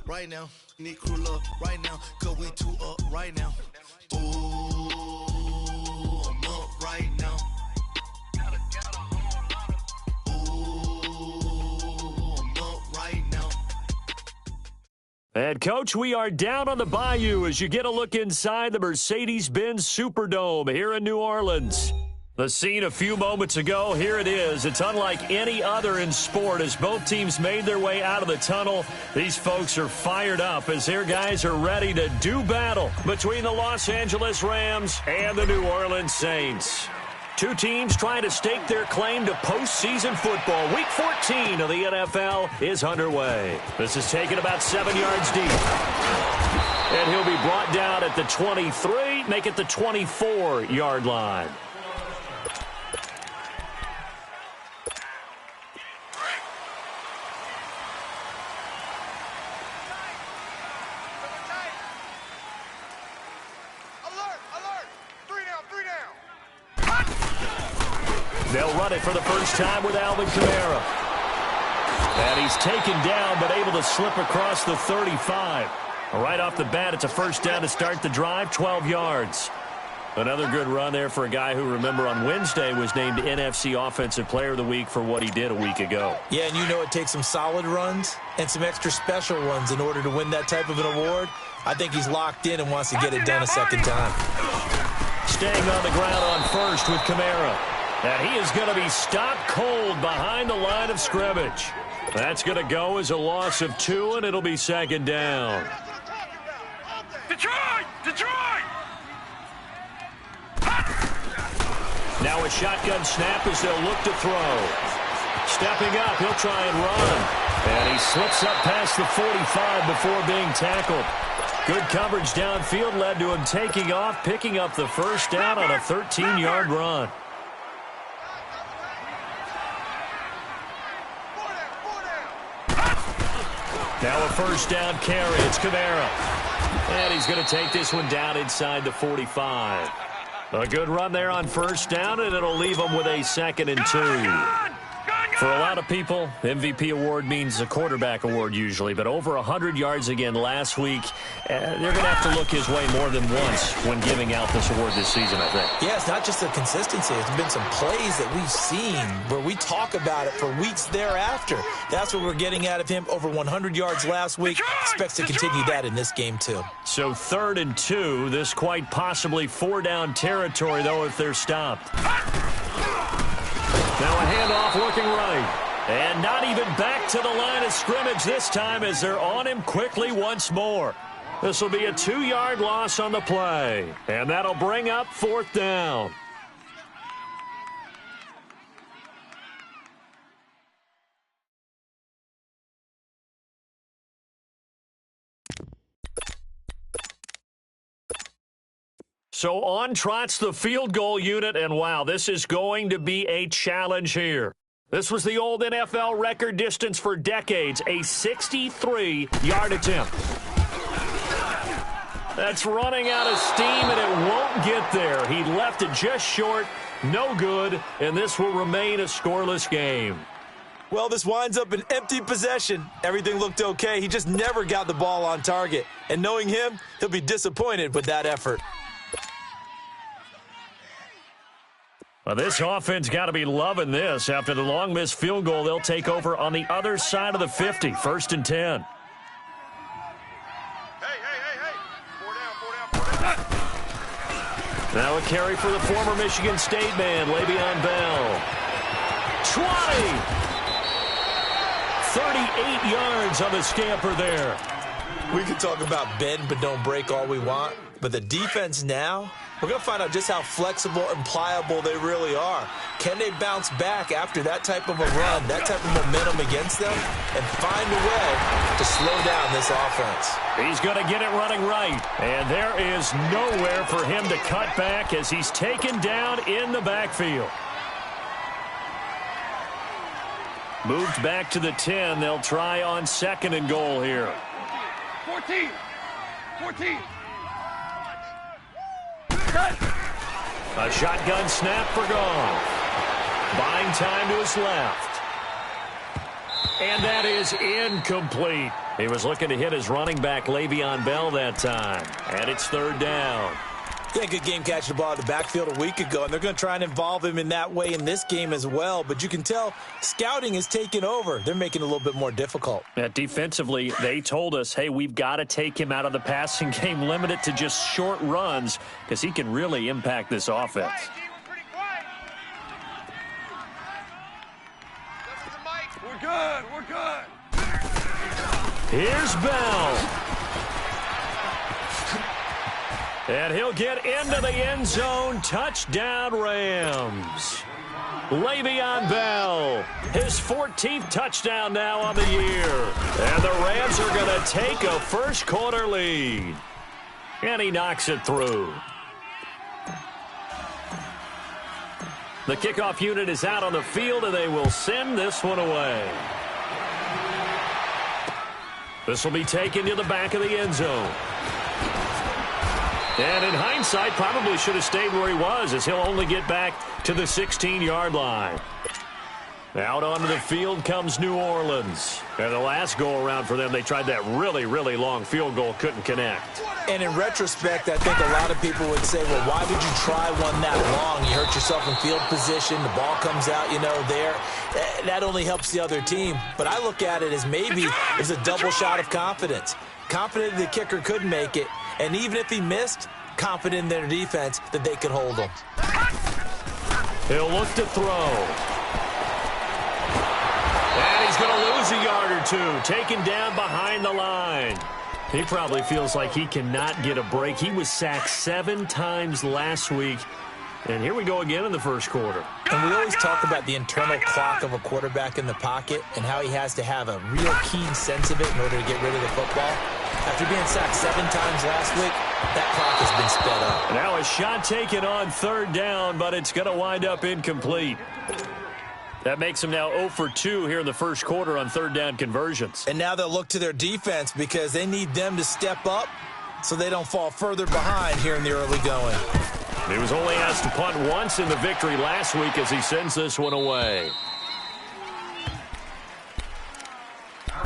right now. Need crew love right now, cause we two up right now. Ooh, I'm up right now. And, Coach, we are down on the bayou as you get a look inside the Mercedes-Benz Superdome here in New Orleans. The scene a few moments ago, here it is. It's unlike any other in sport as both teams made their way out of the tunnel. These folks are fired up as their guys are ready to do battle between the Los Angeles Rams and the New Orleans Saints. Two teams trying to stake their claim to postseason football. Week 14 of the NFL is underway. This is taken about 7 yards deep. And he'll be brought down at the 23, make it the 24-yard line. They'll run it for the first time with Alvin Kamara. And he's taken down, but able to slip across the 35. Right off the bat, it's a first down to start the drive, 12 yards. Another good run there for a guy who, remember, on Wednesday was named NFC Offensive Player of the Week for what he did a week ago. Yeah, and you know it takes some solid runs and some extra special ones in order to win that type of an award. I think he's locked in and wants to get it done a second time. Staying on the ground on first with Kamara. And he is going to be stopped cold behind the line of scrimmage. That's going to go as a loss of 2, and it'll be second down. Detroit! Now a shotgun snap as they'll look to throw. Stepping up, he'll try and run. And he slips up past the 45 before being tackled. Good coverage downfield led to him taking off, picking up the first down on a 13-yard run. Now a first down carry. It's Kamara. And he's going to take this one down inside the 45. A good run there on first down, and it'll leave him with a 2nd and 2. For a lot of people, MVP award means a quarterback award usually, but over 100 yards again last week, they're going to have to look his way more than once when giving out this award this season, I think. Yeah, it's not just the consistency. There's been some plays that we've seen where we talk about it for weeks thereafter. That's what we're getting out of him. Over 100 yards last week. Expects to continue that in this game, too. So 3rd and 2. This quite possibly 4-down territory, though, if they're stopped. Now a handoff looking right. And not even back to the line of scrimmage this time as they're on him quickly once more. This will be a 2-yard loss on the play. And that'll bring up 4th down. So on trots the field goal unit, and wow, this is going to be a challenge here. This was the old NFL record distance for decades, a 63-yard attempt. That's running out of steam, and it won't get there. He left it just short, no good, and this will remain a scoreless game. Well, this winds up an empty possession. Everything looked okay. He just never got the ball on target. And knowing him, he'll be disappointed with that effort. Well, this offense got to be loving this. After the long missed field goal, they'll take over on the other side of the 50, 1st and 10. Hey. 4 down. Now a carry for the former Michigan State man, Le'Veon Bell. 20! 38 yards on the scamper there. We can talk about bend but don't break all we want, but the defense now, we're going to find out just how flexible and pliable they really are. Can they bounce back after that type of a run, that type of momentum against them, and find a way to slow down this offense? He's going to get it running right, and there is nowhere for him to cut back as he's taken down in the backfield. Moved back to the 10. They'll try on 2nd and goal here. 14. A shotgun snap for Goff. Buying time to his left. And that is incomplete. He was looking to hit his running back, Le'Veon Bell, that time. And it's third down. Yeah, good game catching the ball in the backfield a week ago, and they're going to try and involve him in that way in this game as well. But you can tell scouting is taking over. They're making it a little bit more difficult. Yeah, defensively, they told us, hey, we've got to take him out of the passing game, limit it to just short runs, because he can really impact this offense. We're good. We're good. Here's Bell. And he'll get into the end zone. Touchdown, Rams. Le'Veon Bell, his 14th touchdown now on the year. And the Rams are going to take a first-quarter lead. And he knocks it through. The kickoff unit is out on the field, and they will send this one away. This will be taken to the back of the end zone. And in hindsight, probably should have stayed where he was, as he'll only get back to the 16-yard line. Out onto the field comes New Orleans. And the last go-around for them, they tried that really, really long field goal, couldn't connect. And in retrospect, I think a lot of people would say, well, why would you try one that long? You hurt yourself in field position. The ball comes out, there. That only helps the other team. But I look at it as maybe it's a double shot of confidence. Confident the kicker could make it. And even if he missed, confident in their defense that they could hold him. He'll look to throw. And he's going to lose a yard or two. Taken down behind the line. He probably feels like he cannot get a break. He was sacked 7 times last week. And here we go again in the first quarter. And we always talk about the internal clock of a quarterback in the pocket and how he has to have a real keen sense of it in order to get rid of the football. After being sacked 7 times last week, that clock has been sped up. Now a shot taken on third down, but it's going to wind up incomplete. That makes them now 0 for 2 here in the first quarter on third down conversions. And now they'll look to their defense because they need them to step up so they don't fall further behind here in the early going. He was only asked to punt once in the victory last week as he sends this one away.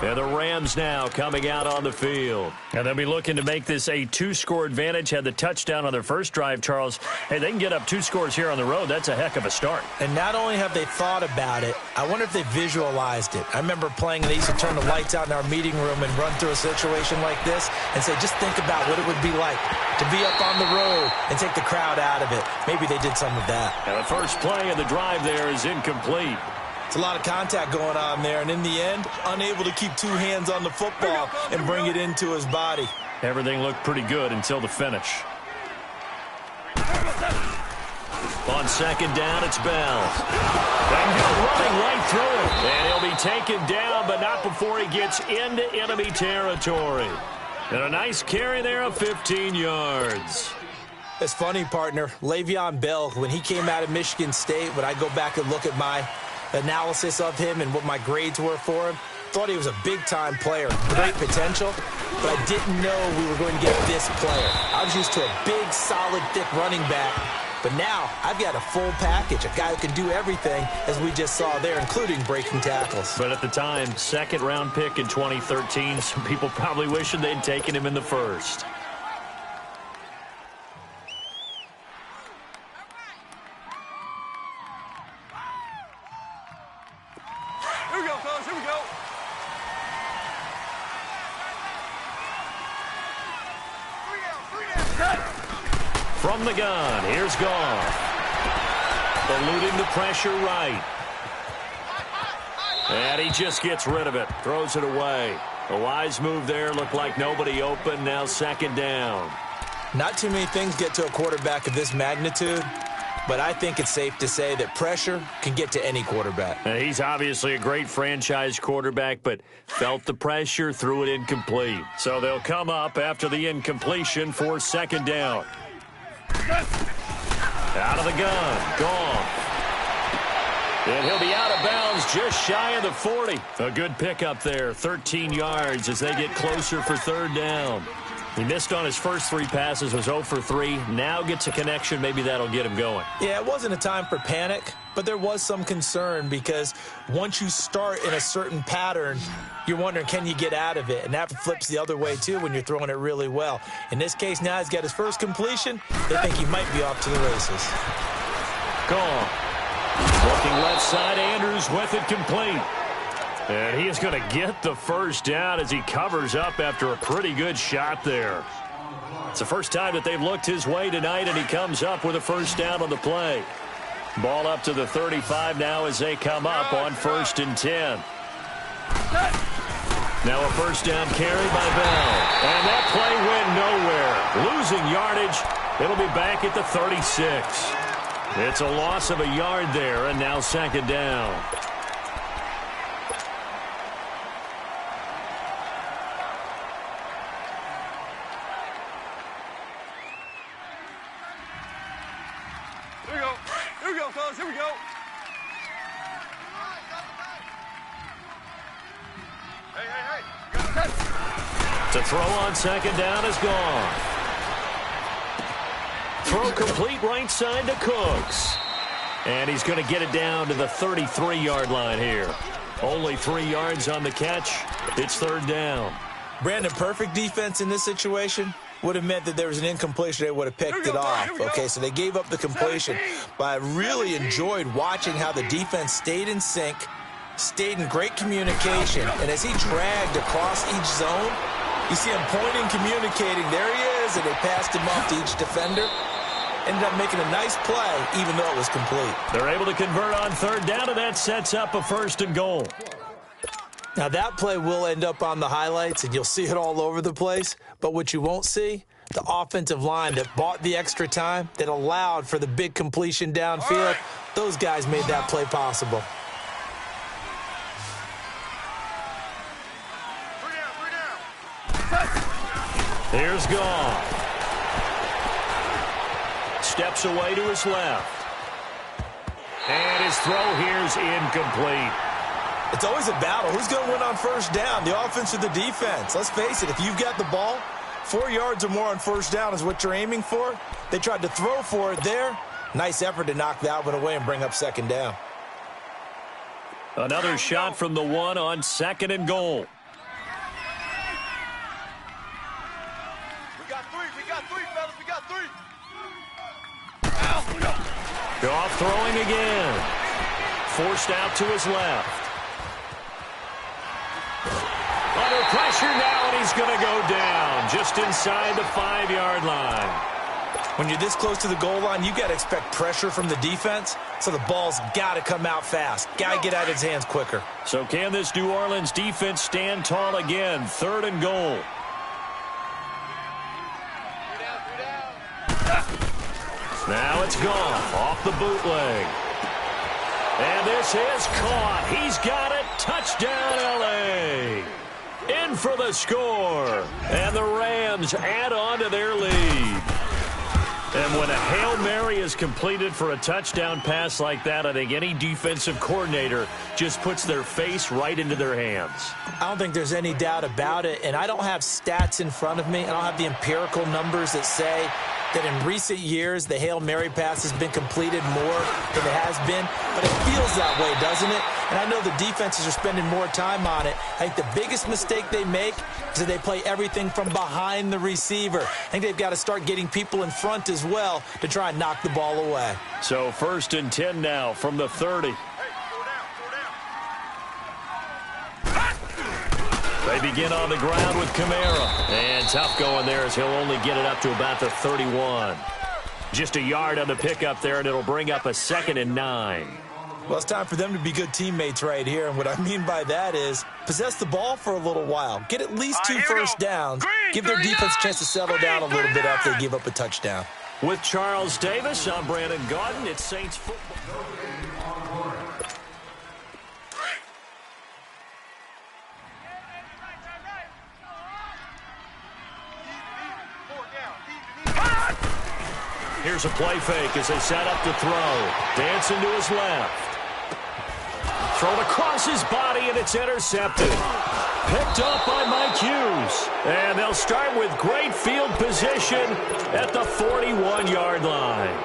And the Rams now coming out on the field. And they'll be looking to make this a 2-score advantage. Had the touchdown on their first drive, Charles. Hey, they can get up 2 scores here on the road. That's a heck of a start. And not only have they thought about it, I wonder if they visualized it. I remember playing, and they used to turn the lights out in our meeting room and run through a situation like this and say, just think about what it would be like to be up on the road and take the crowd out of it. Maybe they did some of that. And the first play of the drive there is incomplete. It's a lot of contact going on there, and in the end, unable to keep 2 hands on the football and bring it into his body. Everything looked pretty good until the finish. On second down, it's Bell. And he's running right through it. And he'll be taken down, but not before he gets into enemy territory. And a nice carry there of 15 yards. It's funny, partner. Le'Veon Bell, when he came out of Michigan State, when I go back and look at my analysis of him and what my grades were for him, thought he was a big-time player, great potential, but I didn't know we were going to get this player. I was used to a big, solid, thick running back, but now I've got a full package, a guy who can do everything, as we just saw there, including breaking tackles. But at the time, second-round pick in 2013, some people probably wishing they'd taken him in the first. Here we go, fellas. Here we go. From the gun, here's Goff. Eluding the pressure right. And he just gets rid of it, throws it away. A wise move there, looked like nobody open, now second down. Not too many things get to a quarterback of this magnitude, but I think it's safe to say that pressure can get to any quarterback. And he's obviously a great franchise quarterback, but felt the pressure, threw it incomplete. So they'll come up after the incompletion for second down. Out of the gun, Goff. And he'll be out of bounds just shy of the 40. A good pickup there, 13 yards as they get closer for third down. He missed on his first 3 passes, was 0 for 3. Now gets a connection. Maybe that'll get him going. Yeah, it wasn't a time for panic, but there was some concern because once you start in a certain pattern, you're wondering, can you get out of it? And that flips the other way, too, when you're throwing it really well. In this case, now he's got his first completion. They think he might be off to the races. Gone. Looking left side, Andrews with it complete. And he is going to get the first down as he covers up after a pretty good shot there. It's the first time that they've looked his way tonight, and he comes up with a first down on the play. Ball up to the 35 now as they come up on 1st and 10. Now a first down carry by Bell. And that play went nowhere. Losing yardage. It'll be back at the 36. It's a loss of a yard there, and now 2nd down. Here we go, fellas. Here we go. Hey. To throw on 2nd down is gone. Throw complete right side to Cooks. And he's going to get it down to the 33-yard line here. Only 3 yards on the catch. It's 3rd down. Brandon, perfect defense in this situation would have meant that there was an incompletion. They would have picked it off. Okay, so they gave up the completion. But I really enjoyed watching how the defense stayed in sync, stayed in great communication. And as he dragged across each zone, you see him pointing, communicating. There he is, and they passed him off to each defender. Ended up making a nice play, even though it was complete. They're able to convert on 3rd down, and that sets up a 1st and goal. Now, that play will end up on the highlights, and you'll see it all over the place. But what you won't see, the offensive line that bought the extra time, that allowed for the big completion downfield, right. Those guys made that play possible. Here's Gone. Steps away to his left. And his throw here's incomplete. It's always a battle. Who's going to win on 1st down, the offense or the defense? Let's face it, if you've got the ball, 4 yards or more on 1st down is what you're aiming for. They tried to throw for it there. Nice effort to knock that one away and bring up 2nd down. Another shot from the 1 on 2nd and goal. We got 3, fellas. We got 3. Goff throwing again. Forced out to his left. Under pressure now, and he's going to go down just inside the 5-yard line. When you're this close to the goal line, you got to expect pressure from the defense, so the ball's got to come out fast. Got to get out of his hands quicker. So can this New Orleans defense stand tall again? 3rd and goal. Now it's Goff off the bootleg. And this is caught. He's got it. Touchdown, L.A. In for the score. And the Rams add on to their lead. And when a Hail Mary is completed for a touchdown pass like that, I think any defensive coordinator just puts their face right into their hands. I don't think there's any doubt about it. And I don't have stats in front of me. I don't have the empirical numbers that say that in recent years the Hail Mary pass has been completed more than it has been. But it feels that way, doesn't it? And I know the defenses are spending more time on it. I think the biggest mistake they make is that they play everything from behind the receiver. I think they've got to start getting people in front as well to try and knock the ball away. So 1st and 10 now from the 30. They begin on the ground with Kamara. And tough going there as he'll only get it up to about the 31. Just a yard on the pickup there, and it'll bring up a 2nd and 9. Well, it's time for them to be good teammates right here. And what I mean by that is possess the ball for a little while. Get at least 2 first downs. Give their defense a chance to settle down a little bit after they give up a touchdown. With Charles Davis, I'm Brandon Gaudin. It's Saints football. Here's a play fake as they set up to throw. Dancing to his left. Thrown across his body, and it's intercepted. Picked up by Mike Hughes. And they'll start with great field position at the 41-yard line.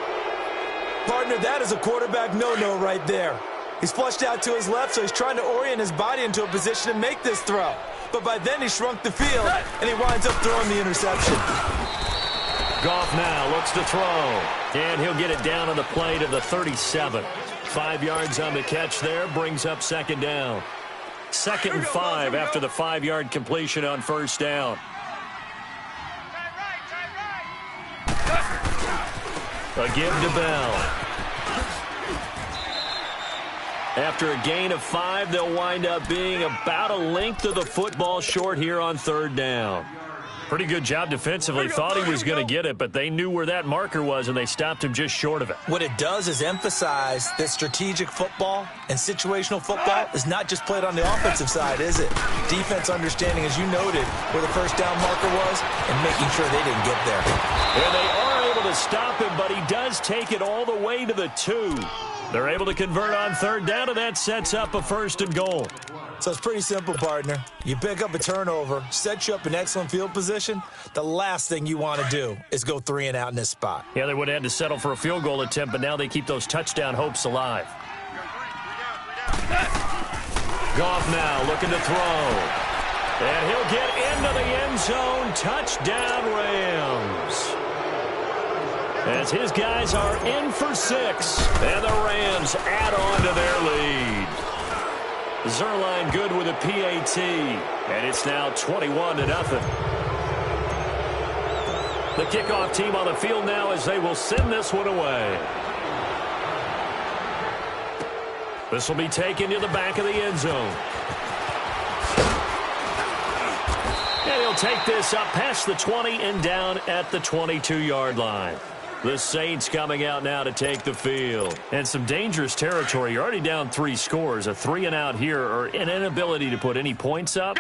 Partner, that is a quarterback no-no right there. He's flushed out to his left, so he's trying to orient his body into a position to make this throw. But by then, he shrunk the field, and he winds up throwing the interception. Goff now looks to throw, and he'll get it down on the play to the 37. 5 yards on the catch there, brings up second down. 2nd and 5 after the 5-yard completion on first down. A give to Bell. After a gain of 5, they'll wind up being about a length of the football short here on 3rd down. Pretty good job defensively. Thought he was going to get it, but they knew where that marker was, and they stopped him just short of it. What it does is emphasize that strategic football and situational football is not just played on the offensive side, is it? Defense understanding, as you noted, where the first down marker was and making sure they didn't get there. And they are able to stop him, but he does take it all the way to the 2. They're able to convert on 3rd down, and that sets up a 1st and goal. So it's pretty simple, partner. You pick up a turnover, set you up in excellent field position. The last thing you want to do is go 3 and out in this spot. Yeah, they would have had to settle for a field goal attempt, but now they keep those touchdown hopes alive. Goff now looking to throw. And he'll get into the end zone. Touchdown, Rams. As his guys are in for 6. And the Rams add on to their lead. Zerline good with a PAT, and it's now 21-0. The kickoff team on the field now as they will send this one away. This will be taken to the back of the end zone. And he'll take this up past the 20 and down at the 22-yard line. The Saints coming out now to take the field. And some dangerous territory. You're already down 3 scores. A 3 and out here, or an inability to put any points up.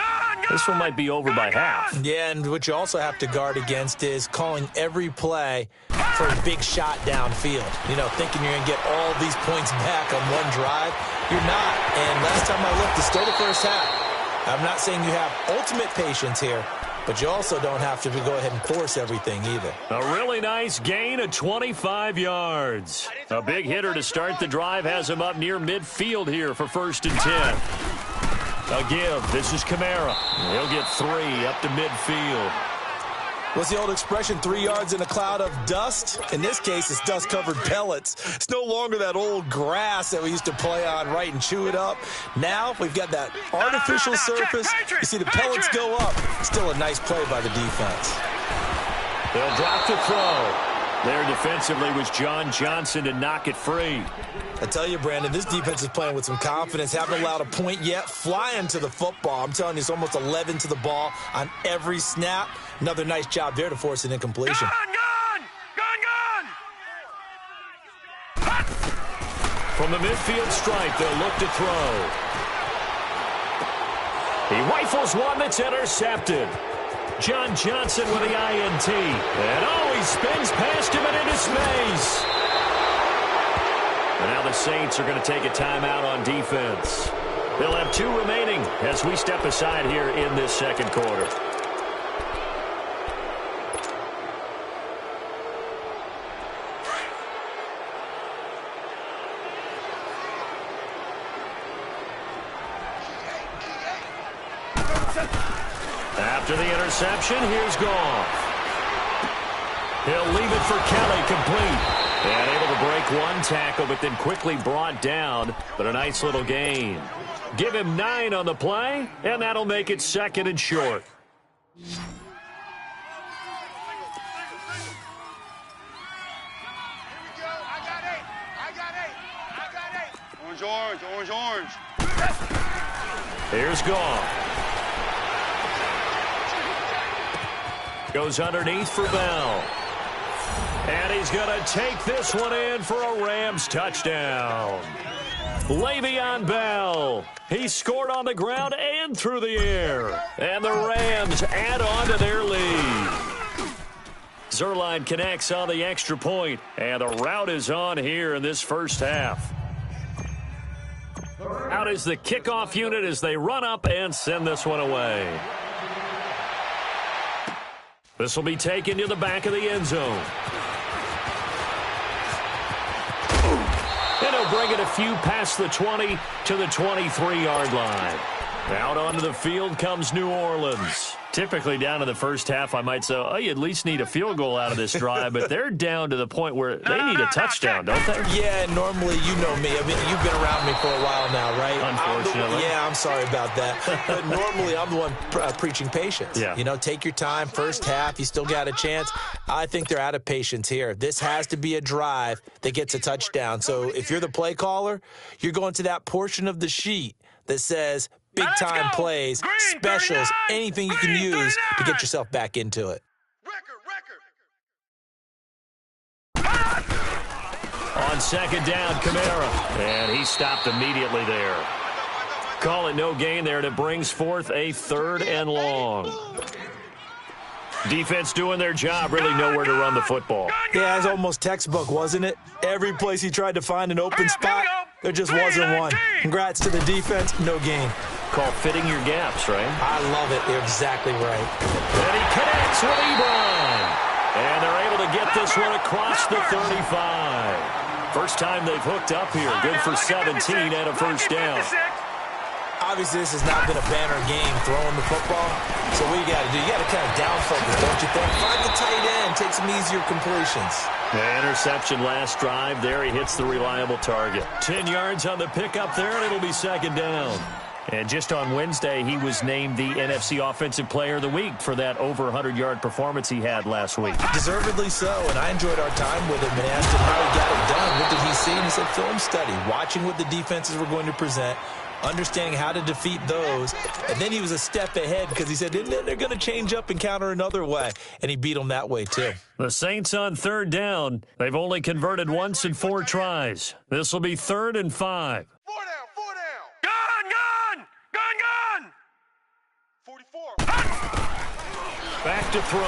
This one might be over by half. Yeah, and what you also have to guard against is calling every play for a big shot downfield. You know, thinking you're going to get all these points back on one drive. You're not. And last time I looked, it's still the first half. I'm not saying you have ultimate patience here, but you also don't have to go ahead and force everything either. A really nice gain of 25 yards. A big hitter to start the drive has him up near midfield here for 1st and 10. A give. This is Kamara. He'll get 3 up to midfield. What's the old expression, 3 yards in a cloud of dust? In this case, it's dust-covered pellets. It's no longer that old grass that we used to play on, right, and chew it up. Now we've got that artificial surface. You see the pellets go up. Still a nice play by the defense. They'll drop to throw. There defensively was John Johnson to knock it free. I tell you, Brandon, this defense is playing with some confidence. Haven't allowed a point yet. Flying to the football. I'm telling you, it's almost 11 to the ball on every snap. Another nice job there to force an incompletion. Gone! From the midfield stripe, they'll look to throw. He rifles one that's intercepted. John Johnson with the INT. And he spins past him and into space. And now the Saints are going to take a timeout on defense. They'll have 2 remaining as we step aside here in this second quarter. After the interception, here's Goff. He'll leave it for Kelly complete. And able to break one tackle, but then quickly brought down. But a nice little gain. Give him 9 on the play, and that'll make it 2nd and short. Orange. Here's Goff. Goes underneath for Bell. And he's going to take this one in for a Rams touchdown. Le'Veon Bell. He scored on the ground and through the air. And the Rams add on to their lead. Zerline connects on the extra point. And the route is on here in this first half. Out is the kickoff unit as they run up and send this one away. This will be taken to the back of the end zone. And he'll bring it a few past the 20 to the 23-yard line. Out onto the field comes New Orleans. Typically down in the first half, I might say, oh, you at least need a field goal out of this drive, but they're down to the point where they need a touchdown, don't they? Yeah, normally, you know me. I mean, you've been around me for a while now, right? Unfortunately. I'm sorry about that. But normally, I'm the one preaching patience. Yeah. You know, take your time. First half, you still got a chance. I think they're out of patience here. This has to be a drive that gets a touchdown. So if you're the play caller, you're going to that portion of the sheet that says big-time plays, specials, anything you can use to get yourself back into it. On second down, Kamara. And he stopped immediately there. Call it no gain there, and it brings forth a 3rd and long. Defense doing their job, really nowhere to run the football. Yeah, it's almost textbook, wasn't it? Every place he tried to find an open spot, there just wasn't one. Congrats to the defense, no gain. Called fitting your gaps, right? I love it. You're exactly right. And he connects with Ebron. And they're able to get this one across the 35. First time they've hooked up here. Good for 17 and a first down. Obviously, this has not been a banner game throwing the football. So what you got to do, you got to kind of down focus, don't you think? Find the tight end, take some easier completions. The interception last drive there. He hits the reliable target. 10 yards on the pickup there, and it'll be second down. And just on Wednesday, he was named the NFC Offensive Player of the Week for that over 100-yard performance he had last week. Deservedly so, and I enjoyed our time with him and asked him how he got it done. What did he see? And he said film study, watching what the defenses were going to present, understanding how to defeat those. And then he was a step ahead because he said, and then they're going to change up and counter another way. And he beat them that way, too. The Saints on 3rd down. They've only converted once in 4 tries. This will be 3rd and 5. 44. Back to throw.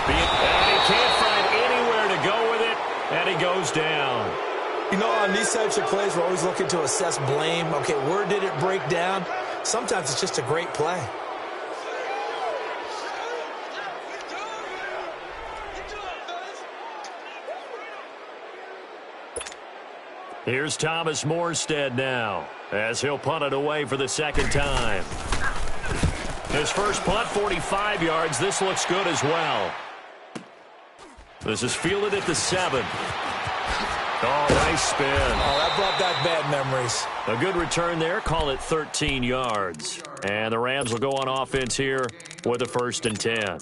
And he can't find anywhere to go with it, and he goes down. You know, on these types of plays, we're always looking to assess blame. Okay, where did it break down? Sometimes it's just a great play. Here's Thomas Morstead now, as he'll punt it away for the second time. His first punt, 45 yards. This looks good as well. This is fielded at the 7. Oh, nice spin. Oh, that brought back bad memories. A good return there. Call it 13 yards. And the Rams will go on offense here with a 1st and 10.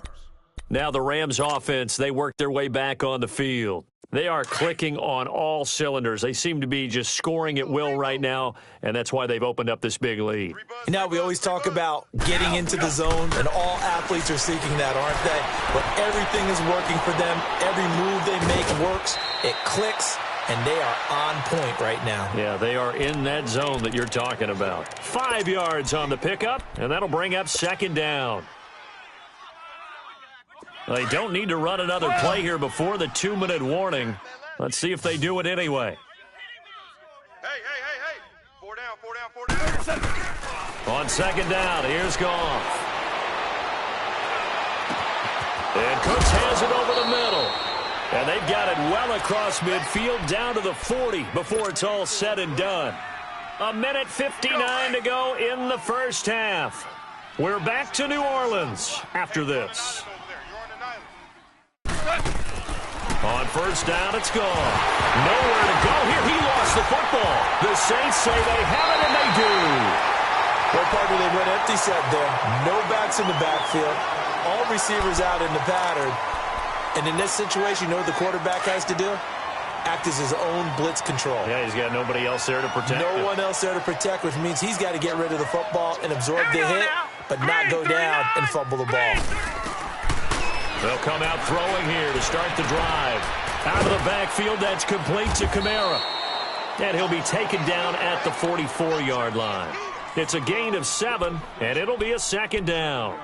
Now the Rams offense, they work their way back on the field. They are clicking on all cylinders. They seem to be just scoring at will right now, and that's why they've opened up this big lead. You know, we always talk about getting into the zone, and all athletes are seeking that, aren't they? But everything is working for them. Every move they make works. It clicks, and they are on point right now. Yeah, they are in that zone that you're talking about. 5 yards on the pickup, and that'll bring up second down. They don't need to run another play here before the 2-minute warning. Let's see if they do it anyway. Hey. 4 down. On second down, here's Goff. And Cooks has it over the middle. And they've got it well across midfield down to the 40 before it's all said and done. 1:59 to go in the first half. We're back to New Orleans after this. On first down, it's gone. Nowhere to go here. He lost the football. The Saints say they have it, and they do. Well, partner, they went empty set there. No backs in the backfield. All receivers out in the pattern. And in this situation, you know what the quarterback has to do? Act as his own blitz control. Yeah, he's got nobody else there to protect him. No one else there to protect, which means he's got to get rid of the football and absorb the hit, but not go down and fumble the ball. They'll come out throwing here to start the drive. Out of the backfield, that's complete to Kamara. And he'll be taken down at the 44-yard line. It's a gain of 7, and it'll be a second down.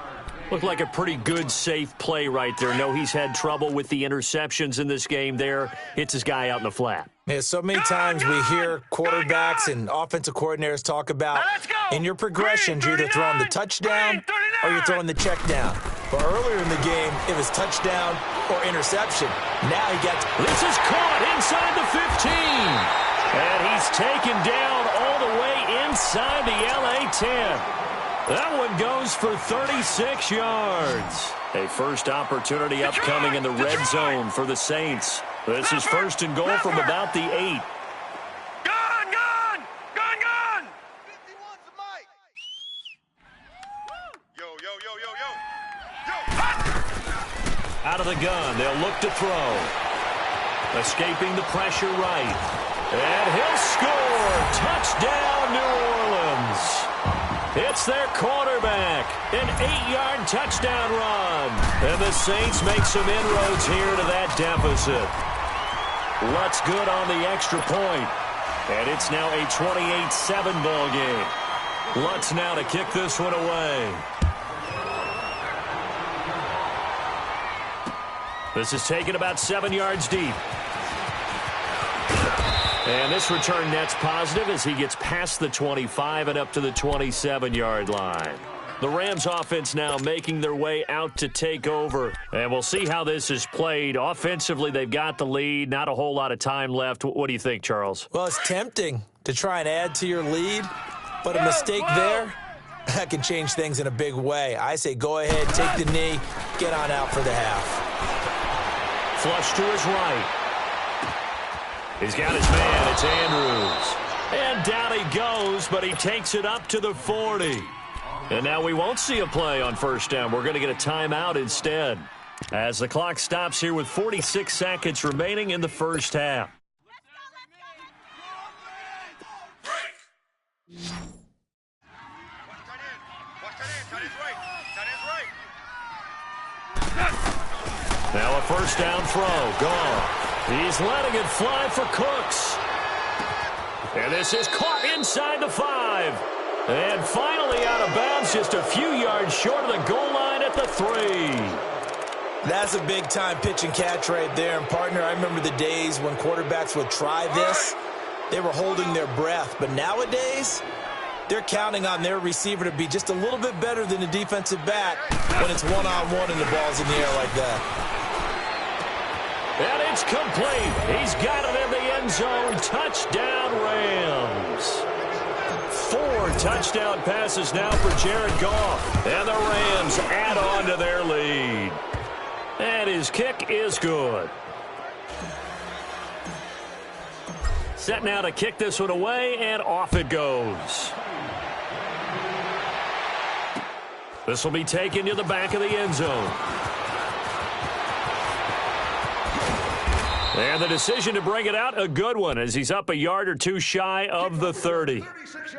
Looked like a pretty good, safe play right there. No, he's had trouble with the interceptions in this game there. Hits his guy out in the flat. Yeah, so many times we hear quarterbacks and offensive coordinators talk about in your progressions, you're either throwing the touchdown or you're throwing the check down. But earlier in the game, it was touchdown or interception. Now he gets... This is caught inside the 15. And he's taken down all the way inside the LA 10. That one goes for 36 yards. A first opportunity upcoming in the red zone for the Saints. This is first and goal from about the 8. Out of the gun, they'll look to throw. Escaping the pressure right. And he'll score. Touchdown, New Orleans. It's their quarterback. An 8-yard touchdown run. And the Saints make some inroads here to that deficit. Lutz good on the extra point. And it's now a 28-7 ball game. Lutz now to kick this one away. This is taken about 7 yards deep. And this return net's positive as he gets past the 25 and up to the 27-yard line. The Rams offense now making their way out to take over. And we'll see how this is played. Offensively, they've got the lead. Not a whole lot of time left. What do you think, Charles? Well, it's tempting to try and add to your lead, but a mistake there, that can change things in a big way. I say go ahead, take the knee, get on out for the half. Flush to his right. He's got his man. It's Andrews. And down he goes, but he takes it up to the 40. And now we won't see a play on first down. We're going to get a timeout instead. As the clock stops here with 46 seconds remaining in the first half. Now a first down throw. Gone. He's letting it fly for Cooks. And this is caught inside the 5. And finally out of bounds, just a few yards short of the goal line at the 3. That's a big-time pitch and catch right there. And, partner, I remember the days when quarterbacks would try this. They were holding their breath. But nowadays, they're counting on their receiver to be just a little bit better than the defensive back when it's one-on-one and the ball's in the air like that. And it's complete. He's got it in the end zone. Touchdown, Rams. 4 touchdown passes now for Jared Goff. And the Rams add on to their lead. And his kick is good. Set now to kick this one away, and off it goes. This will be taken to the back of the end zone. And the decision to bring it out, a good one, as he's up a yard or two shy of the 30.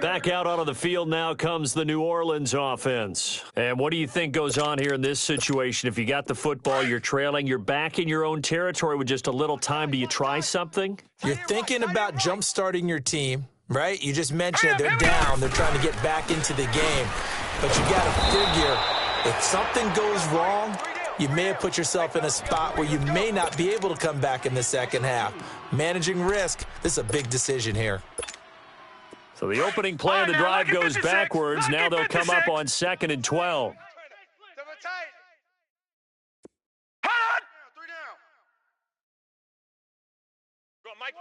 Back out onto the field now comes the New Orleans offense. And what do you think goes on here in this situation? If you got the football, you're trailing, you're back in your own territory with just a little time. Do you try something? You're thinking about jump-starting your team, right? You just mentioned it. They're down. They're trying to get back into the game. But you got to figure, if something goes wrong, you may have put yourself in a spot where you may not be able to come back in the second half. Managing risk, this is a big decision here. So the opening play of the drive goes backwards. Now they'll come up on 2nd and 12.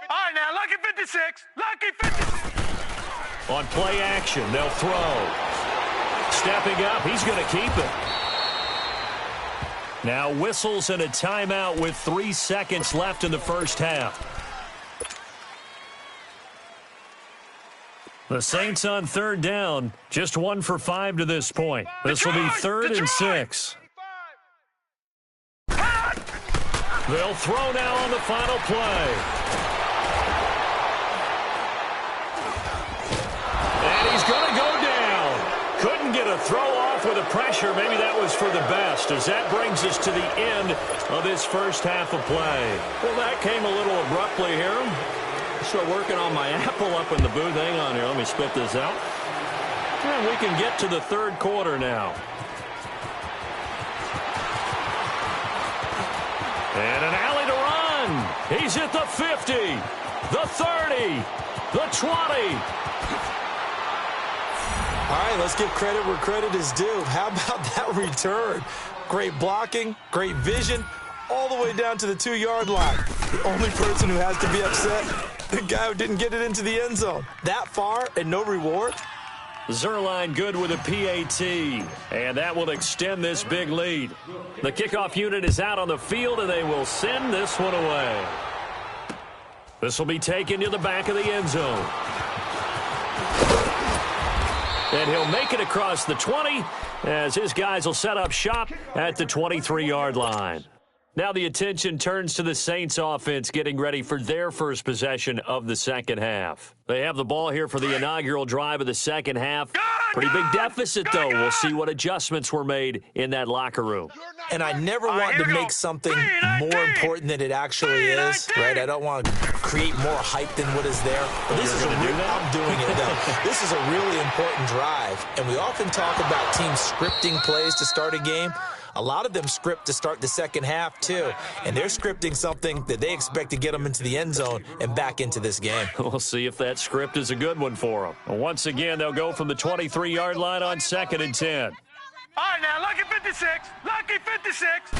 All right, now, lucky 56. Lucky 56. On play action, they'll throw. Stepping up, he's going to keep it. Now whistles and a timeout with 3 seconds left in the first half. The Saints on third down, just 1 for 5 to this point. This will be 3rd and 6. They'll throw now on the final play. And he's going to go down. Couldn't get a throw off with the pressure. Maybe that was for the best, as that brings us to the end of this first half of play. Well, that came a little abruptly here. Start working on my apple up in the booth. Hang on here. Let me spit this out. And we can get to the third quarter now. And an alley to run. He's at the 50, the 30, the 20. All right, let's give credit where credit is due. How about that return? great blocking, great vision, all the way down to the 2-yard line. The only person who has to be upset, the guy who didn't get it into the end zone. That far and no reward? Zerline good with a PAT, and that will extend this big lead. The kickoff unit is out on the field, and they will send this one away. This will be taken to the back of the end zone. And he'll make it across the 20 as his guys will set up shop at the 23-yard line. Now the attention turns to the Saints offense getting ready for their first possession of the second half. They have the ball here for the inaugural drive of the second half. Pretty big deficit, though. We'll see what adjustments were made in that locker room. And I never want to make something more important than it actually is, right? I don't want to create more hype than what is there. But this is I'm doing it, though. This is a really important drive. And we often talk about teams scripting plays to start a game. A lot of them script to start the second half, too. And they're scripting something that they expect to get them into the end zone and back into this game. We'll see if that script is a good one for them. Once again, they'll go from the 23-yard line on 2nd and 10. All right, now, lucky 56. Lucky 56.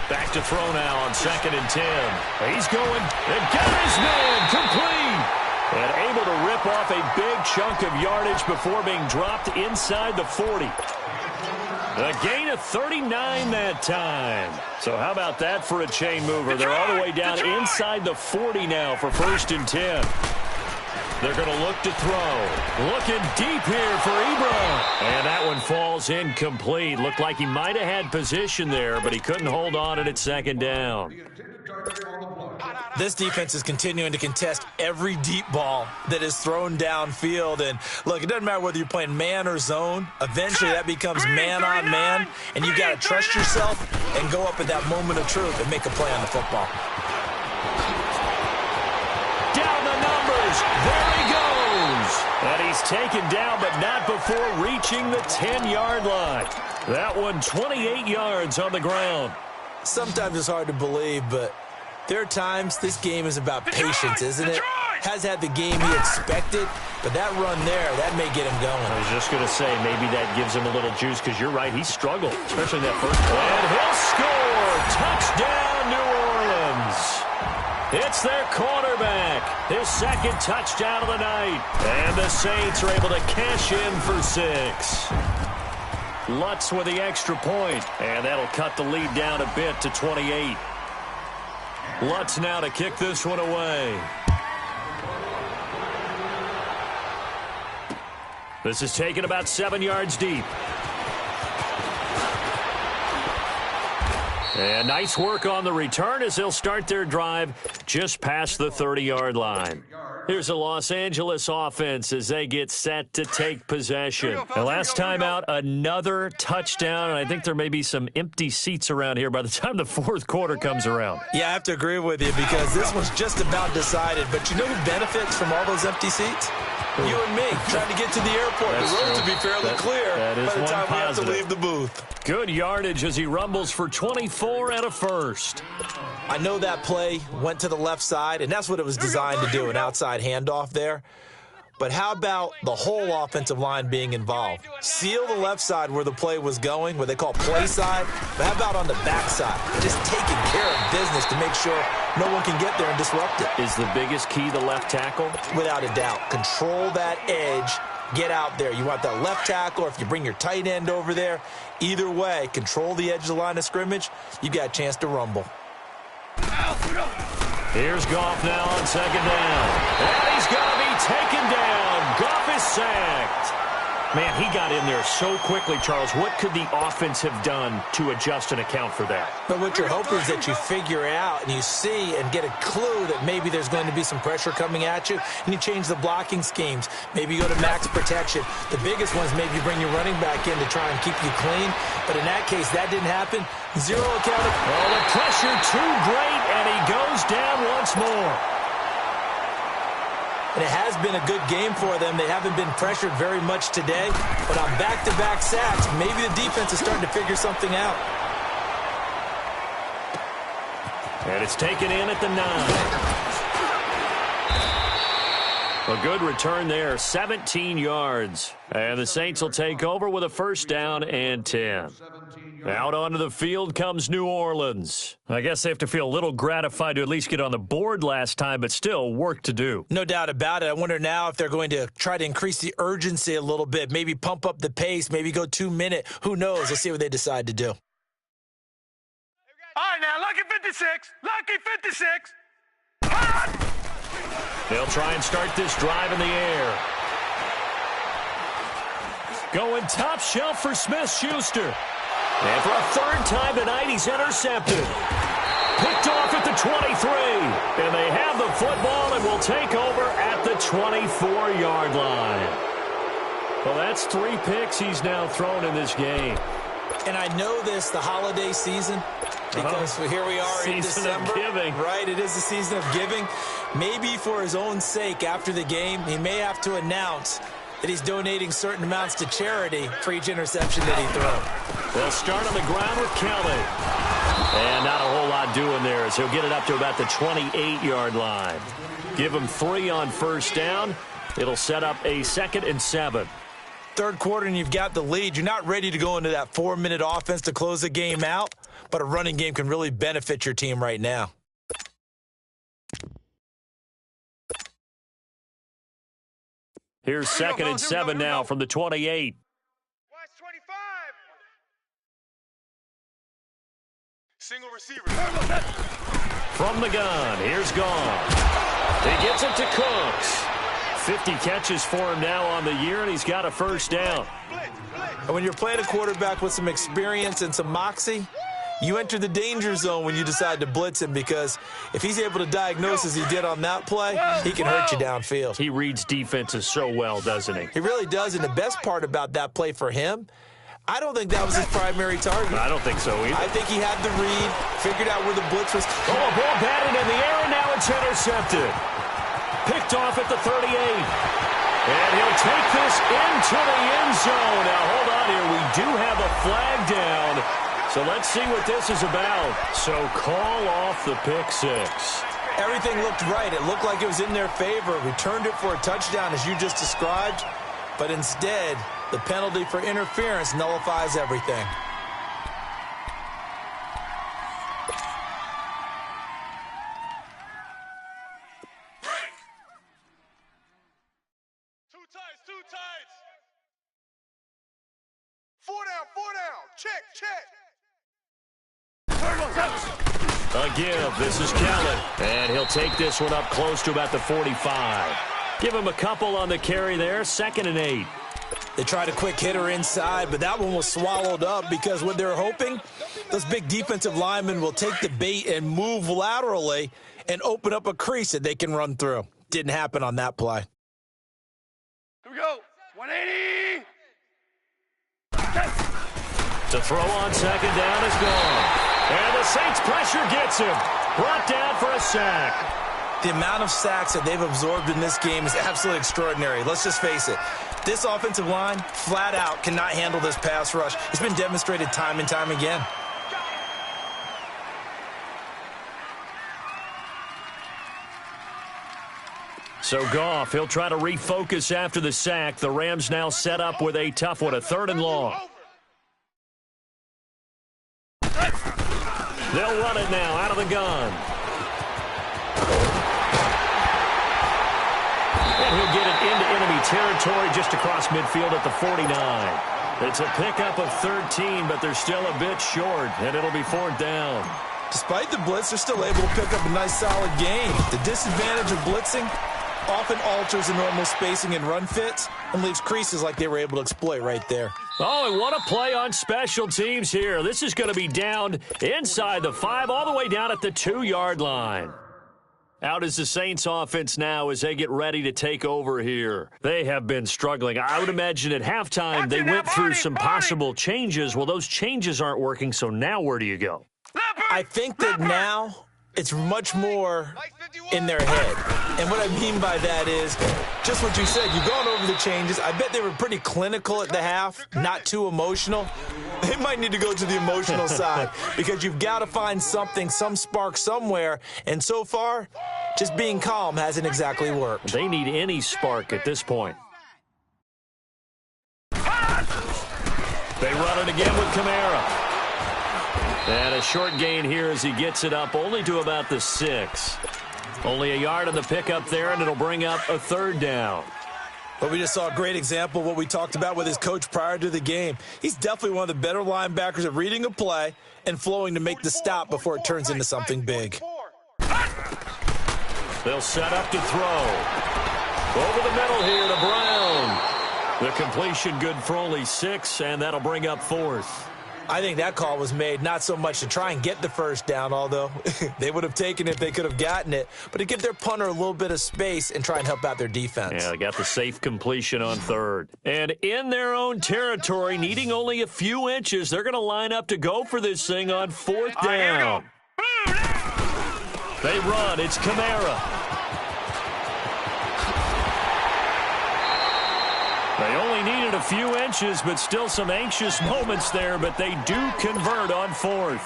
Back to throw now on 2nd and 10. He's going and got his man complete. And able to rip off a big chunk of yardage before being dropped inside the 40. A gain of 39 that time. So how about that for a chain mover? They're all the way down inside the 40 now for 1st and 10. They're going to look to throw. Looking deep here for Ebron. And that one falls incomplete. Looked like he might have had position there, but he couldn't hold on at 2nd down. This defense is continuing to contest every deep ball that is thrown downfield. And, look, it doesn't matter whether you're playing man or zone. Eventually, that becomes man on man, and you've got to trust yourself and go up at that moment of truth and make a play on the football. Down the numbers. There he goes. And he's taken down, but not before reaching the 10-yard line. That one 28 yards on the ground. Sometimes it's hard to believe, but there are times this game is about patience, isn't it? Has had the game he expected, but that run there, that may get him going. I was just going to say, maybe that gives him a little juice, because you're right, he struggled, especially in that first play. And he'll score! Touchdown, New Orleans! It's their quarterback, his 2nd touchdown of the night. And the Saints are able to cash in for 6. Lutz with the extra point, and that'll cut the lead down a bit to 28. Lutz now to kick this one away. This is taken about 7 yards deep. And nice work on the return as they'll start their drive just past the 30-yard line. Here's a Los Angeles offense as they get set to take possession. And last time out, another touchdown, and I think there may be some empty seats around here by the time the 4th quarter comes around. Yeah, I have to agree with you because this one's just about decided. But you know who benefits from all those empty seats? You and me, trying to get to the airport. That's the road true. to be fairly clear by the time we have to leave the booth. Good yardage as he rumbles for 24 and a first. I know that play went to the left side, and that's what it was designed to do, an outside handoff there. But how about the whole offensive line being involved? Seal the left side where the play was going, what they call play side. But how about on the back side? Just taking care of business to make sure no one can get there and disrupt it. Is the biggest key the left tackle? Without a doubt. Control that edge. Get out there. You want that left tackle, or if you bring your tight end over there, either way, control the edge of the line of scrimmage. You got a chance to rumble. Here's Goff now on 2nd down. And he's going to be taken down. Goff is sacked. Man, he got in there so quickly, Charles. What could the offense have done to adjust and account for that? But what you're hoping is that you figure out and you see and get a clue that maybe there's going to be some pressure coming at you, and you change the blocking schemes. Maybe you go to max protection. The biggest one is maybe you bring your running back in to try and keep you clean. But in that case, that didn't happen. Zero accountability. Oh, the pressure too great, and he goes down once more. And it has been a good game for them. They haven't been pressured very much today. But on back-to-back sacks, maybe the defense is starting to figure something out. And it's taken in at the 9. A good return there, 17 yards. And the Saints will take over with a first down and 10. Out onto the field comes New Orleans. I guess they have to feel a little gratified to at least get on the board last time, but still work to do. No doubt about it. I wonder now if they're going to try to increase the urgency a little bit, maybe pump up the pace, maybe go 2 minute. Who knows? Let's see what they decide to do. All right, now, lucky 56. Lucky 56. They'll try and start this drive in the air. Going top shelf for Smith-Schuster. And for a third time tonight, he's intercepted. Picked off at the 23. And they have the football and will take over at the 24-yard line. Well, that's 3 picks he's now thrown in this game. And I know this, the holiday season, because here we are in December. Season of giving. Right, it is the season of giving. Maybe for his own sake after the game, he may have to announce that he's donating certain amounts to charity for each interception that he throws. They'll start on the ground with Kelly. And not a whole lot doing there as he'll get it up to about the 28-yard line. Give him 3 on first down. It'll set up a 2nd and 7. Third quarter and you've got the lead. You're not ready to go into that 4-minute offense to close the game out, but a running game can really benefit your team right now. Here's 2nd and 7 now from the 28. Watch 25. Single receiver. From the gun, here's Goff. He gets it to Cooks. 50 catches for him now on the year, and he's got a first down. And when you're playing a quarterback with some experience and some moxie, you enter the danger zone when you decide to blitz him, because if he's able to diagnose as he did on that play, he can hurt you downfield. He reads defenses so well, doesn't he? He really does, and the best part about that play for him, I don't think that was his primary target. I don't think so either. I think he had the read, figured out where the blitz was. Oh, a ball batted in the air, and now it's intercepted. Picked off at the 38. And he'll take this into the end zone. Now, hold on here. We do have a flag down. So let's see what this is about. So call off the pick 6. Everything looked right. It looked like it was in their favor. Returned it for a touchdown, as you just described. But instead, the penalty for interference nullifies everything. Two tights. 4 down. Check. A give. This is Kelly. And he'll take this one up close to about the 45. Give him a couple on the carry there. 2nd and 8. They tried a quick hitter inside, but that one was swallowed up because what they're hoping, those big defensive linemen will take the bait and move laterally and open up a crease that they can run through. Didn't happen on that play. Here we go. 180. To throw on 2nd down is gone. And the Saints pressure gets him. Brought down for a sack. The amount of sacks that they've absorbed in this game is absolutely extraordinary. Let's just face it. This offensive line, flat out, cannot handle this pass rush. It's been demonstrated time and time again. So Goff, he'll try to refocus after the sack. The Rams now set up with a tough one, a 3rd and long. They'll run it now out of the gun. And he'll get it into enemy territory just across midfield at the 49. It's a pickup of 13, but they're still a bit short, and it'll be 4th down. Despite the blitz, they're still able to pick up a nice, solid gain. The disadvantage of blitzing often alters the normal spacing and run fits and leaves creases like they were able to exploit right there. Oh, and what a play on special teams here. This is going to be down inside the 5, all the way down at the 2-yard line. Out is the Saints offense now as they get ready to take over here. They have been struggling. I would imagine at halftime they went through some possible changes. Well, those changes aren't working, so now where do you go? I think that now it's much more in their head. And what I mean by that is just what you said. You've gone over the changes. I bet they were pretty clinical at the half, not too emotional. They might need to go to the emotional side because you've got to find something, some spark somewhere. And so far, Just being calm hasn't exactly worked. They need any spark at this point. They run it again with Kamara. And a short gain here as he gets it up only to about the 6. Only a yard on the pickup there, and it'll bring up a 3rd down. But we just saw a great example of what we talked about with his coach prior to the game. He's definitely one of the better linebackers at reading a play and flowing to make the stop before it turns into something big. They'll set up to throw. Over the middle here to Brown. The completion good for only 6, and that'll bring up 4th. I think that call was made not so much to try and get the first down, although they would have taken it if they could have gotten it, but to give their punter a little bit of space and try and help out their defense. Yeah, they got the safe completion on 3rd. And in their own territory, needing only a few inches, they're going to line up to go for this thing on 4th down. They run. It's Kamara. They only needed a few inches, but still some anxious moments there, but they do convert on 4th.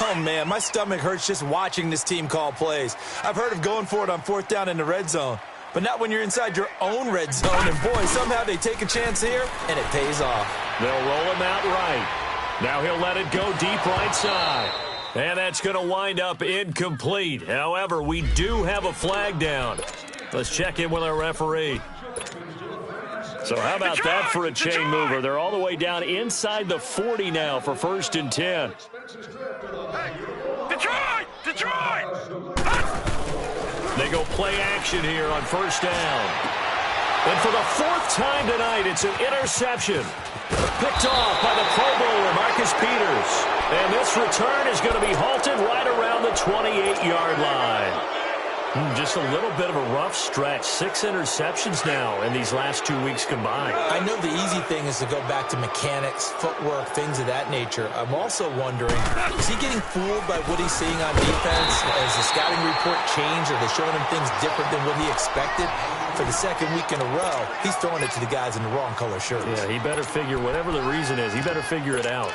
Oh, man, my stomach hurts just watching this team call plays. I've heard of going for it on 4th down in the red zone, but not when you're inside your own red zone. And, boy, somehow they take a chance here, and it pays off. They'll roll him out right. Now he'll let it go deep right side. And that's going to wind up incomplete. However, we do have a flag down. Let's check in with our referee. So how about that for a chain mover? They're all the way down inside the 40 now for 1st and 10. Detroit! Detroit! They go play action here on 1st down. And for the 4th time tonight, it's an interception. Picked off by the Pro Bowler, Marcus Peters. And this return is going to be halted right around the 28-yard line. Just a little bit of a rough stretch. 6 interceptions now in these last 2 weeks combined. I know the easy thing is to go back to mechanics, footwork, things of that nature. I'm also wondering, is he getting fooled by what he's seeing on defense? Has the scouting report changed? Are they showing him things different than what he expected? For the 2nd week in a row, he's throwing it to the guys in the wrong color shirts. Yeah, he better figure, whatever the reason is, he better figure it out.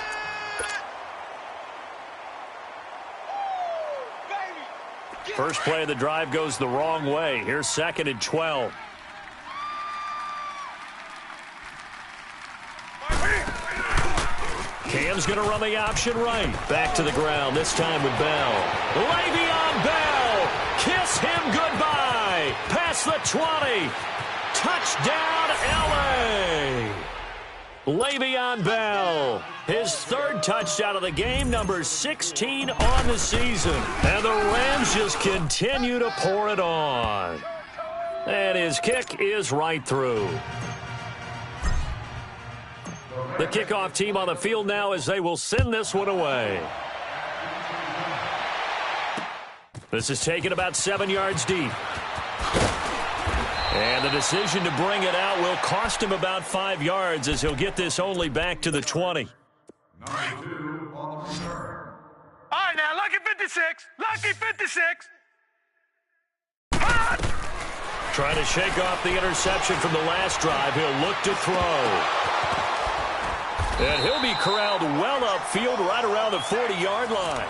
First play of the drive goes the wrong way. Here's 2nd and 12. Cam's going to run the option right. Back to the ground, this time with Bell. Le'Veon Bell! Kiss him goodbye! Past the 20. Touchdown, L.A.! Le'Veon Bell, his 3rd touchdown of the game, number 16 on the season. And the Rams just continue to pour it on. And his kick is right through. The kickoff team on the field now as they will send this one away. This is taken about 7 yards deep. And the decision to bring it out will cost him about 5 yards as he'll get this only back to the 20. All right, now, lucky 56. Lucky 56. Trying to shake off the interception from the last drive. He'll look to throw. And he'll be corralled well upfield right around the 40-yard line.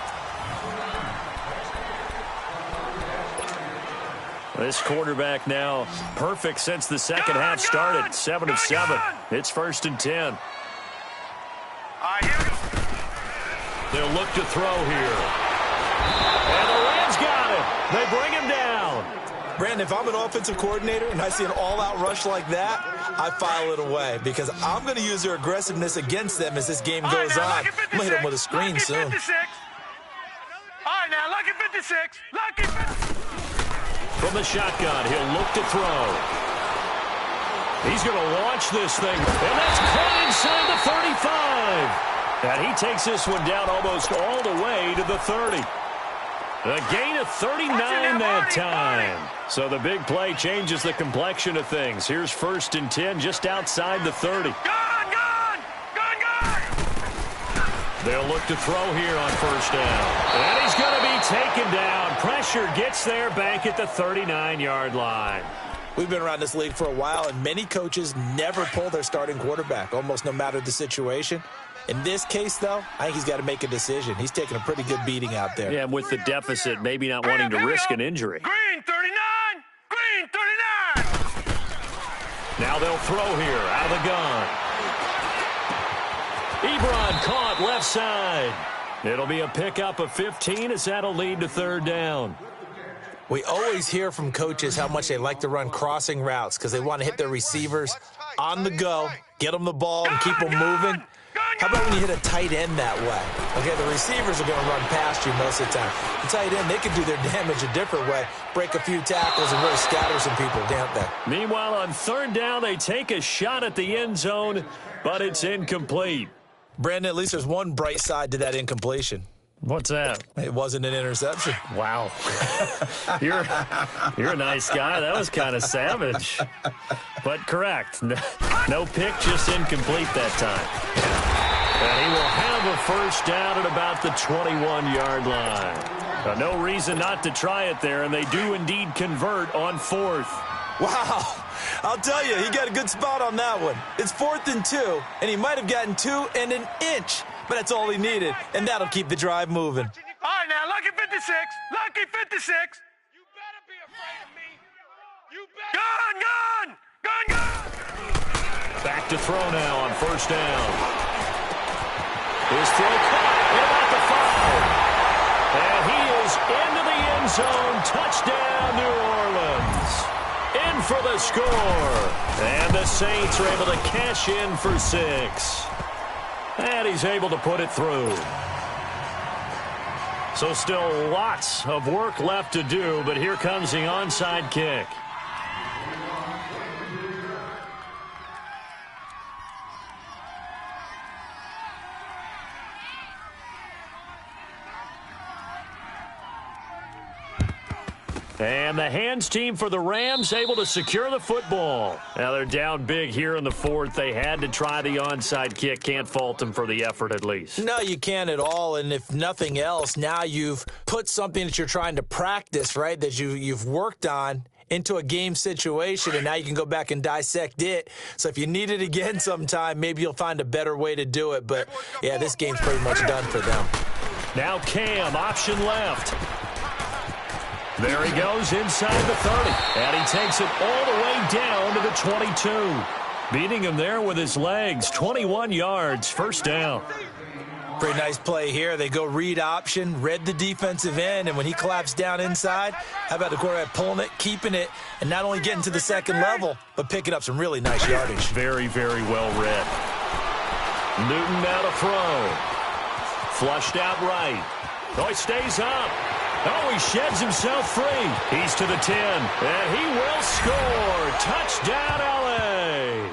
This quarterback now perfect since the second half started. 7 of 7. It's 1st and 10. They'll look to throw here. And the Rams got it. They bring him down. Brandon, if I'm an offensive coordinator and I see an all-out rush like that, I file it away because I'm going to use their aggressiveness against them as this game goes on. I'm going to hit them with a screen soon. All right, now, lucky 56. Lucky 56. From the shotgun, he'll look to throw. He's going to launch this thing, and that's caught inside the 35. And he takes this one down almost all the way to the 30. A gain of 39 that time. So the big play changes the complexion of things. Here's 1st and 10 just outside the 30. They'll look to throw here on 1st down. And he's going to be taken down. Pressure gets there back at the 39-yard line. We've been around this league for a while, and many coaches never pull their starting quarterback, almost no matter the situation. In this case, though, I think he's got to make a decision. He's taking a pretty good beating out there. Yeah, and with the deficit, maybe not wanting to risk an injury. Green 39! Green 39! Now they'll throw here out of the gun. Ebron caught left side. It'll be a pickup of 15 as that'll lead to third down. We always hear from coaches how much they like to run crossing routes because they want to hit their receivers on the go, get them the ball, and keep them moving. How about when you hit a tight end that way? Okay, the receivers are going to run past you most of the time. The tight end, they can do their damage a different way, break a few tackles and really scatter some people, can't they? Meanwhile, on third down, they take a shot at the end zone, but it's incomplete. Brandon, at least there's one bright side to that incompletion. What's that? It wasn't an interception. Wow. You're a nice guy. That was kind of savage. But correct. No pick, just incomplete that time. And he will have a first down at about the 21-yard line. No reason not to try it there, and they do indeed convert on fourth. Wow. I'll tell you, he got a good spot on that one. It's 4th and 2, and he might have gotten 2 and an inch. But that's all he needed, and that'll keep the drive moving. All right, now, lucky 56. Lucky 56. You better be afraid of me. You better. Gun! Back to throw now on first down. His throw caught at about the 5. And he is into the end zone. Touchdown, New Orleans. In for the score. And the Saints are able to cash in for 6. And he's able to put it through. So still lots of work left to do, but here comes the onside kick. And the hands team for the Rams able to secure the football. Now they're down big here in the fourth. They had to try the onside kick. Can't fault them for the effort at least. No, you can't at all. And if nothing else, now you've put something that you're trying to practice, right, that you've worked on into a game situation, and now you can go back and dissect it. So if you need it again sometime, maybe you'll find a better way to do it. But, yeah, this game's pretty much done for them. Now Cam, option left. There he goes inside the 30. And he takes it all the way down to the 22. Beating him there with his legs. 21 yards, first down. Pretty nice play here. They go read option, read the defensive end, and when he collapsed down inside, how about the quarterback pulling it, keeping it, and not only getting to the second level, but picking up some really nice yardage. Very, very well read. Newton now to throw. Flushed out right. Oh, he stays up. Oh, he sheds himself free. He's to the 10, and he will score. Touchdown, L.A.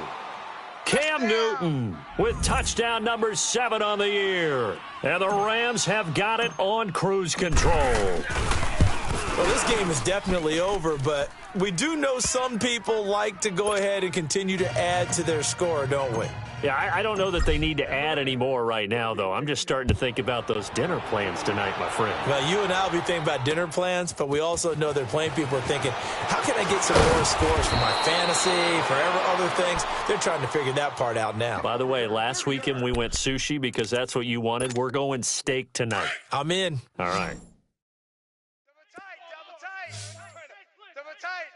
Cam Newton with touchdown number 7 on the year. And the Rams have got it on cruise control. Well, this game is definitely over, but we do know some people like to go ahead and continue to add to their score, don't we? Yeah, I don't know that they need to add any more right now, though. I'm just starting to think about those dinner plans tonight, my friend. Well, you and I will be thinking about dinner plans, but we also know that plenty of people are thinking, how can I get some more scores for my fantasy, for other things? They're trying to figure that part out now. By the way, last weekend we went sushi because that's what you wanted. We're going steak tonight. I'm in. All right. Double tight. Double tight.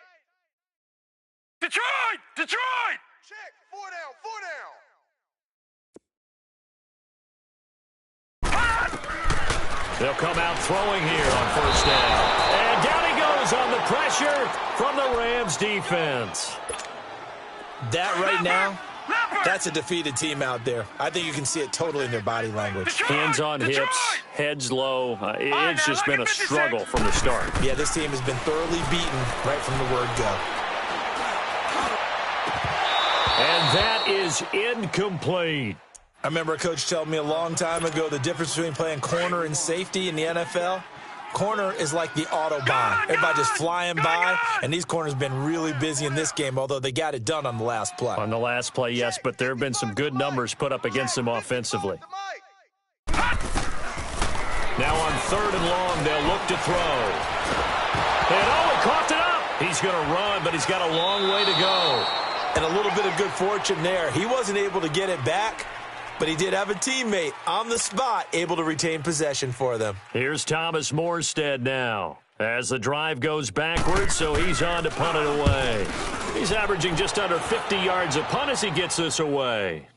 Detroit! Detroit! Check. 4 down. 4 down. They'll come out throwing here on first down. And down he goes on the pressure from the Rams defense. That right now, that's a defeated team out there. I think you can see it totally in their body language. Hands on hips, heads low. It's just been a struggle from the start. Yeah, this team has been thoroughly beaten right from the word go. And that is incomplete. I remember a coach telling me a long time ago the difference between playing corner and safety in the NFL. Corner is like the Autobahn. Everybody just flying by, and these corners have been really busy in this game, although they got it done on the last play. On the last play, yes, but there have been some good numbers put up against them offensively. Now on 3rd and long, they'll look to throw. And he coughed it up. He's going to run, but he's got a long way to go. And a little bit of good fortune there. He wasn't able to get it back, but he did have a teammate on the spot able to retain possession for them. Here's Thomas Morstead now as the drive goes backwards, so he's on to punt it away. He's averaging just under 50 yards a punt as he gets this away.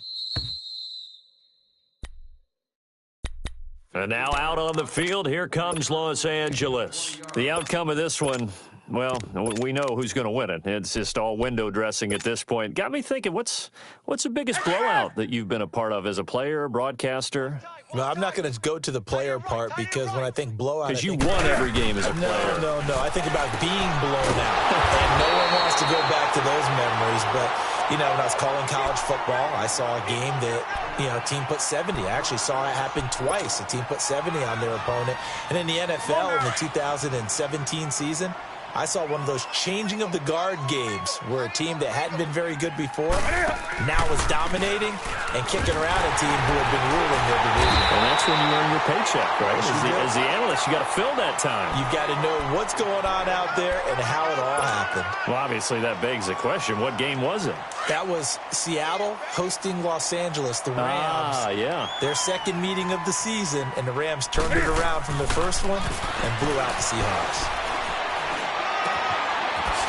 And now out on the field, here comes Los Angeles. The outcome of this one, well, we know who's going to win it. It's just all window dressing at this point. Got me thinking, what's the biggest blowout that you've been a part of as a player, broadcaster? No, I'm not going to go to the player part because when I think blowout, because you won every game as a player. No. I think about being blown out, and no one wants to go back to those memories. But when I was calling college football, I saw a game that a team put 70. I actually saw it happen twice. A team put 70 on their opponent, and in the NFL in the 2017 season, I saw one of those changing of the guard games where a team that hadn't been very good before now was dominating and kicking around a team who had been ruling their division. And that's when you earn your paycheck, right? As the analyst, you got to fill that time. You've got to know what's going on out there and how it all happened. Well, obviously that begs the question, what game was it? That was Seattle hosting Los Angeles, the Rams. Yeah. Their second meeting of the season, and the Rams turned it around from the first one and blew out the Seahawks.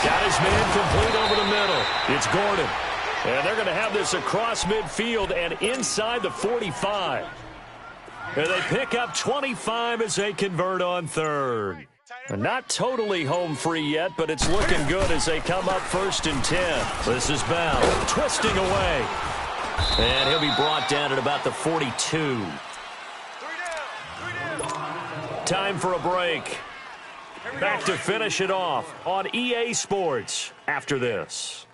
Got his man complete over the middle. It's Gordon. And they're going to have this across midfield and inside the 45. And they pick up 25 as they convert on third. And not totally home free yet, but it's looking good as they come up 1st and 10. This is Bell twisting away. And he'll be brought down at about the 42. Time for a break. Back to finish it off on EA Sports after this.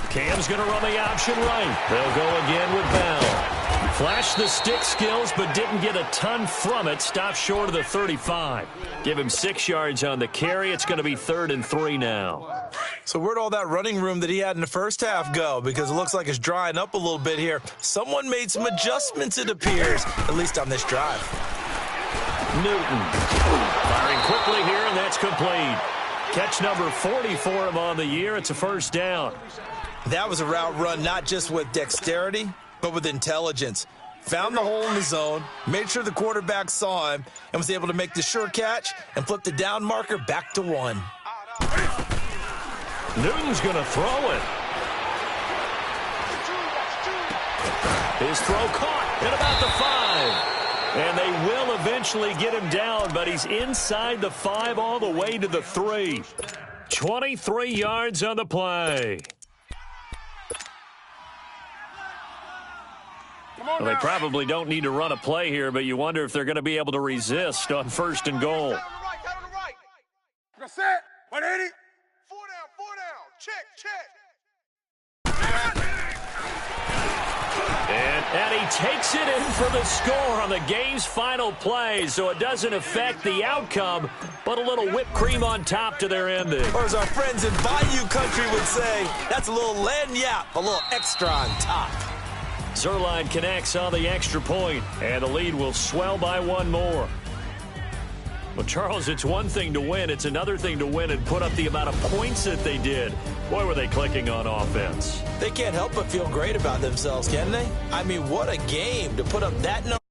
Cam's going to run the option right. They'll go again with Bell. Flashed the stick skills, but didn't get a ton from it. Stopped short of the 35. Give him 6 yards on the carry. It's going to be 3rd and 3 now. So where'd all that running room that he had in the first half go? Because it looks like it's drying up a little bit here. Someone made some adjustments, it appears, at least on this drive. Newton firing quickly here, and that's complete. Catch number 40 for him on the year. It's a first down. That was a route run not just with dexterity, but with intelligence. Found the hole in the zone, made sure the quarterback saw him, and was able to make the sure catch and flip the down marker back to 1. Newton's going to throw it. His throw caught at about the 5. And they will eventually get him down, but he's inside the 5 all the way to the 3. 23 yards on the play. Well, they probably don't need to run a play here, but you wonder if they're going to be able to resist on 1st and goal. That's it. 180. 4 down. Check. And he takes it in for the score on the game's final play, so it doesn't affect the outcome, but a little whipped cream on top to their ending. Or as our friends in Bayou Country would say, that's a little lagniappe, a little extra on top. Zerline connects on the extra point, and the lead will swell by 1 more. Well, Charles, it's one thing to win. It's another thing to win and put up the amount of points that they did. Boy, were they clicking on offense. They can't help but feel great about themselves, can they? I mean, what a game to put up that number.